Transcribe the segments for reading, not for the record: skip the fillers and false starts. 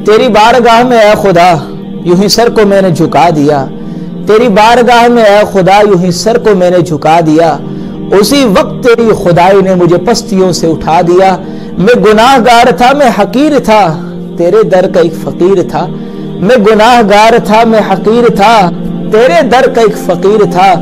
तेरी बारगाह में ऐ खुदा यूं ही सर को मैंने झुका दिया, तेरी बारगाह में ऐ खुदा यूं ही सर को मैंने झुका दिया। उसी वक्त तेरी खुदाई ने मुझे पस्तियों से उठा दिया। मैं गुनाहगार था, मैं हकीर था, तेरे दर का एक फकीर था। मैं गुनाहगार था, मैं हकीर था, तेरे दर का एक फकीर था।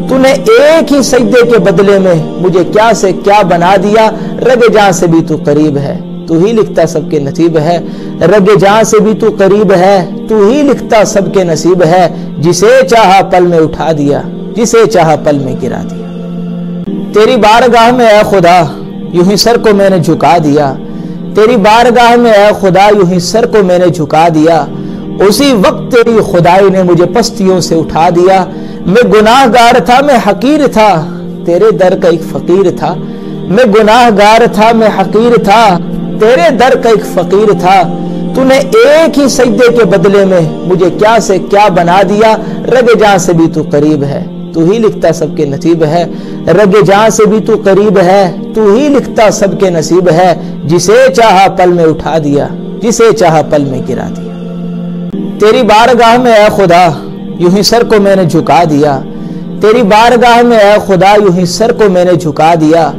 तूने एक ही सजदे के बदले में मुझे क्या से क्या बना दिया। रगे जान से भी तू करीब है, तू ही लिखता सबके नसीब है। रगे जान से भी तू करीब है, तू ही लिखता सबके नसीब है। जिसे चाहा पल में उठा दिया, जिसे चाहा पल में गिरा दिया। तेरी बारगाह में ऐ खुदा यूं ही सर को मैंने झुका दिया, तेरी बारगाह में ऐ खुदा यूं ही सर को मैंने झुका दिया। उसी वक्त तेरी खुदाई ने मुझे पस्तियों से उठा दिया। मैं गुनाहगार था, मैं हकीर था, तेरे दर का एक फकीर था। मैं गुनाहगार था, मैं हकीर था, तेरे दर का एक फकीर था। तूने एक ही सजदे के बदले में मुझे क्या से क्या बना दिया। रगे जान से भी तू करीब है, तू ही लिखता सबके नसीब है। रगे जान से भी तू करीब है, तू ही लिखता सबके नसीब है। जिसे चाहा पल में उठा दिया, जिसे चाहा पल में गिरा दिया। तेरी बारगाह में ऐ खुदा यूं ही सर को मैंने झुका दिया, तेरी बारगाह में ऐ खुदा यूं ही सर को मैंने झुका दिया।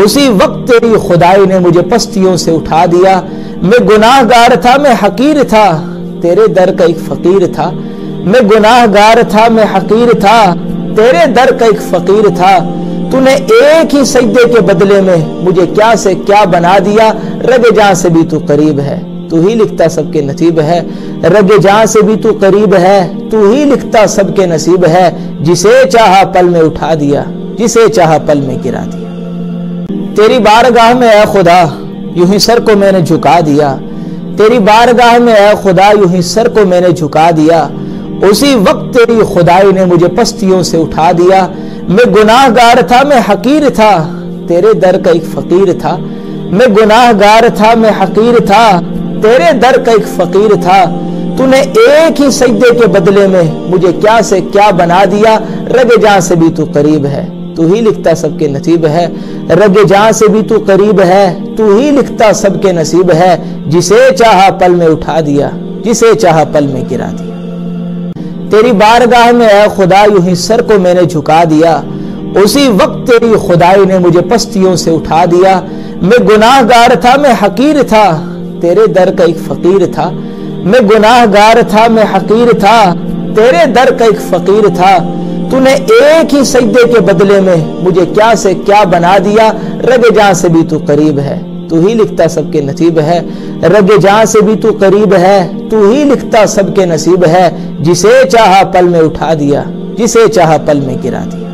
उसी वक्त तेरी खुदाई ने मुझे पस्तियों से उठा दिया। मैं गुनाहगार था, मैं हकीर था, तेरे दर का एक फकीर था। मैं गुनाहगार था, मैं हकीर था, तेरे दर का एक फकीर था। तूने एक ही सजदे के बदले में मुझे क्या से क्या बना दिया। रगे जान से भी तू करीब है, तू ही लिखता सबके नसीब है। रगे जान से भी तू करीब है, तू ही लिखता सबके नसीब है। जिसे चाहा पल में उठा दिया, जिसे चाहा पल में गिरा दिया। तेरी बारगाह में ऐ खुदा यूं ही सर को मैंने झुका दिया, तेरी बारगाह में ऐ खुदा यूं ही सर को मैंने झुका दिया। उसी वक्त तेरी खुदाई ने मुझे पस्तियों से उठा दिया। मैं गुनाहगार था, मैं हकीर था, तेरे दर का एक फकीर था। मैं गुनाहगार था, मैं हकीर था, तेरे दर का एक फकीर था। तूने एक ही सजदे के बदले में मुझे क्या से क्या बना दिया। रगे जान से भी तू करीब है, तू ही लिखता सबके नसीब है। रगे जान से भी तू करीब है, तू ही लिखता सबके नसीब है। जिसे चाहा पल में उठा दिया, जिसे चाहा पल में गिरा दिया। तेरी बारगाह में ऐ खुदा यूं ही सर को मैंने झुका दिया। उसी वक्त तेरी खुदाई ने मुझे पस्तियों से उठा दिया। मैं गुनाहगार था, मैं हकीर था, तेरे दर का एक फकीर था। मैं गुनाहगार था, मैं हकीर था, तेरे दर का एक फकीर था। तूने एक ही सजदे के बदले में मुझे क्या से क्या बना दिया। रगे जान से भी तू करीब है, तू ही लिखता सबके नसीब है। रगे जान से भी तू करीब है, तू ही लिखता सबके नसीब है। जिसे चाहा पल में उठा दिया, जिसे चाहा पल में गिरा दिया।